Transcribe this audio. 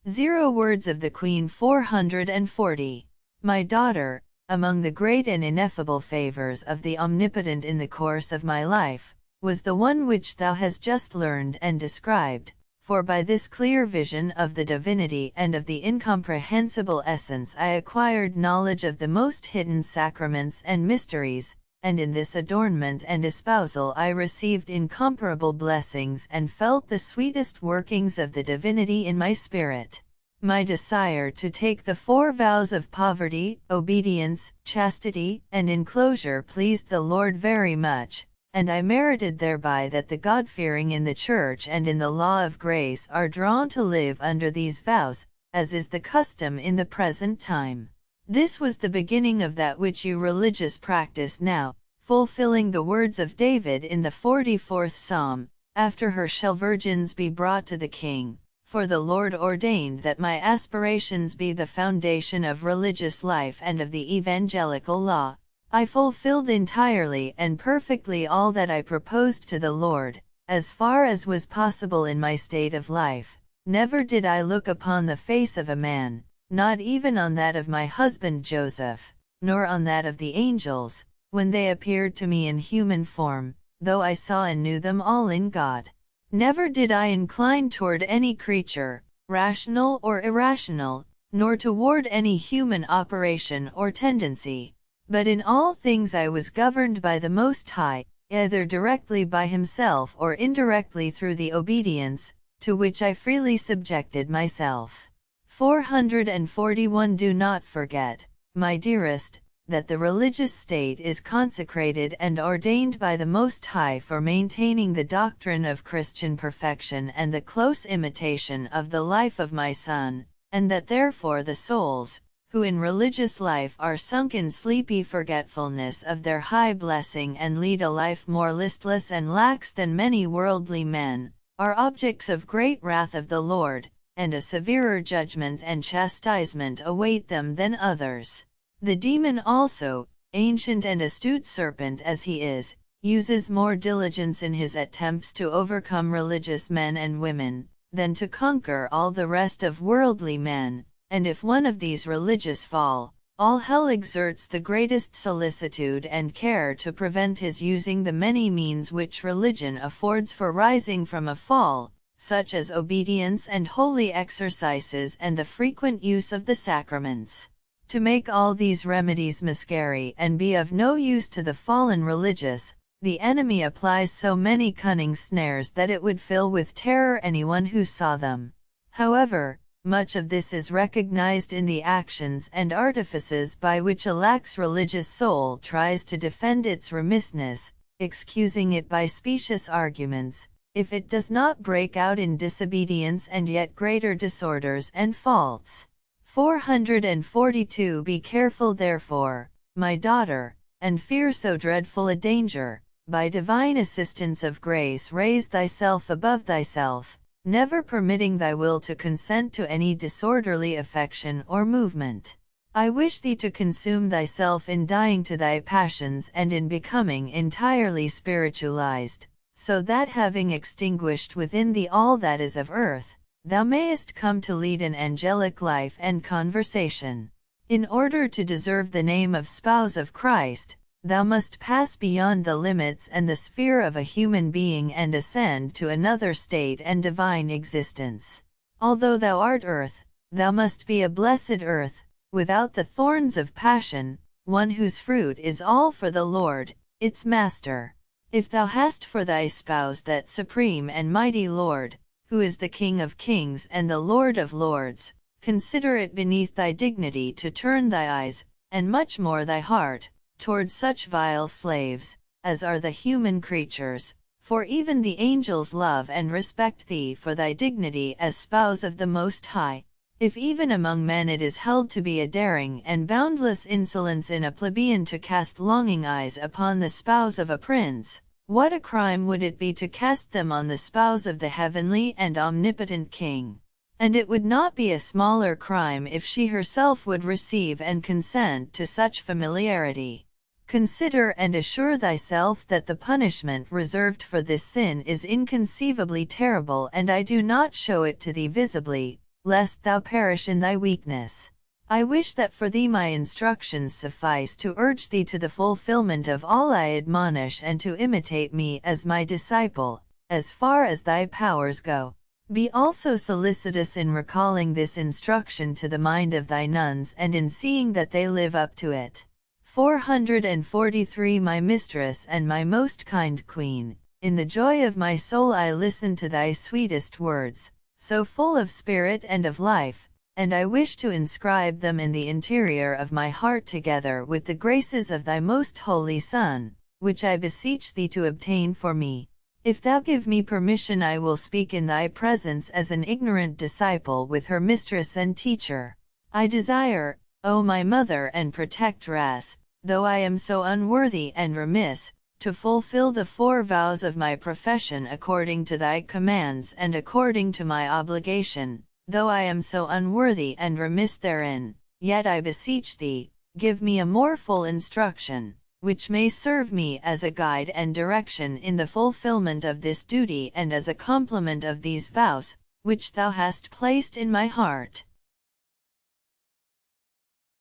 0 Words of the Queen 440. My daughter, among the great and ineffable favors of the Omnipotent in the course of my life, was the one which thou hast just learned and described, for by this clear vision of the divinity and of the incomprehensible essence I acquired knowledge of the most hidden sacraments and mysteries, and in this adornment and espousal I received incomparable blessings and felt the sweetest workings of the divinity in my spirit. My desire to take the 4 vows of poverty, obedience, chastity, and enclosure pleased the Lord very much, and I merited thereby that the God-fearing in the Church and in the law of grace are drawn to live under these vows, as is the custom in the present time. This was the beginning of that which you religious practice now, fulfilling the words of David in the 44th Psalm, "After her shall virgins be brought to the king." For the Lord ordained that my aspirations be the foundation of religious life and of the evangelical law. I fulfilled entirely and perfectly all that I proposed to the Lord, as far as was possible in my state of life. Never did I look upon the face of a man, not even on that of my husband Joseph, nor on that of the angels, when they appeared to me in human form, though I saw and knew them all in God. Never did I incline toward any creature, rational or irrational, nor toward any human operation or tendency. But in all things I was governed by the Most High, either directly by Himself or indirectly through the obedience, to which I freely subjected myself. 441 Do not forget, my dearest, that the religious state is consecrated and ordained by the Most High for maintaining the doctrine of Christian perfection and the close imitation of the life of my Son, and that therefore the souls, who in religious life are sunk in sleepy forgetfulness of their high blessing and lead a life more listless and lax than many worldly men, are objects of great wrath of the Lord, and a severer judgment and chastisement await them than others. The demon also, ancient and astute serpent as he is, uses more diligence in his attempts to overcome religious men and women, than to conquer all the rest of worldly men, and if one of these religious fall, all hell exerts the greatest solicitude and care to prevent his using the many means which religion affords for rising from a fall, such as obedience and holy exercises and the frequent use of the sacraments. To make all these remedies miscarry and be of no use to the fallen religious, the enemy applies so many cunning snares that it would fill with terror anyone who saw them. However, much of this is recognized in the actions and artifices by which a lax religious soul tries to defend its remissness, excusing it by specious arguments, if it does not break out in disobedience and yet greater disorders and faults. 442 Be careful therefore, my daughter, and fear so dreadful a danger. By divine assistance of grace raise thyself above thyself, never permitting thy will to consent to any disorderly affection or movement. I wish thee to consume thyself in dying to thy passions and in becoming entirely spiritualized, so that having extinguished within thee all that is of earth, thou mayest come to lead an angelic life and conversation. In order to deserve the name of spouse of Christ, thou must pass beyond the limits and the sphere of a human being and ascend to another state and divine existence. Although thou art earth, thou must be a blessed earth, without the thorns of passion, one whose fruit is all for the Lord, its Master. If thou hast for thy spouse that supreme and mighty Lord, who is the King of kings and the Lord of lords, consider it beneath thy dignity to turn thy eyes, and much more thy heart, toward such vile slaves, as are the human creatures, for even the angels love and respect thee for thy dignity as spouse of the Most High. If even among men it is held to be a daring and boundless insolence in a plebeian to cast longing eyes upon the spouse of a prince, what a crime would it be to cast them on the spouse of the heavenly and omnipotent King? And it would not be a smaller crime if she herself would receive and consent to such familiarity. Consider and assure thyself that the punishment reserved for this sin is inconceivably terrible, and I do not show it to thee visibly, lest thou perish in thy weakness. I wish that for thee my instructions suffice to urge thee to the fulfillment of all I admonish and to imitate me as my disciple, as far as thy powers go. Be also solicitous in recalling this instruction to the mind of thy nuns and in seeing that they live up to it. 443 My mistress and my most kind queen, in the joy of my soul I listen to thy sweetest words, so full of spirit and of life, and I wish to inscribe them in the interior of my heart together with the graces of thy most holy Son, which I beseech thee to obtain for me. If thou give me permission I will speak in thy presence as an ignorant disciple with her mistress and teacher. I desire, O my mother and protectress, though I am so unworthy and remiss, to fulfill the 4 vows of my profession according to thy commands and according to my obligation. Though I am so unworthy and remiss therein, yet I beseech thee, give me a more full instruction, which may serve me as a guide and direction in the fulfillment of this duty and as a complement of these vows, which thou hast placed in my heart.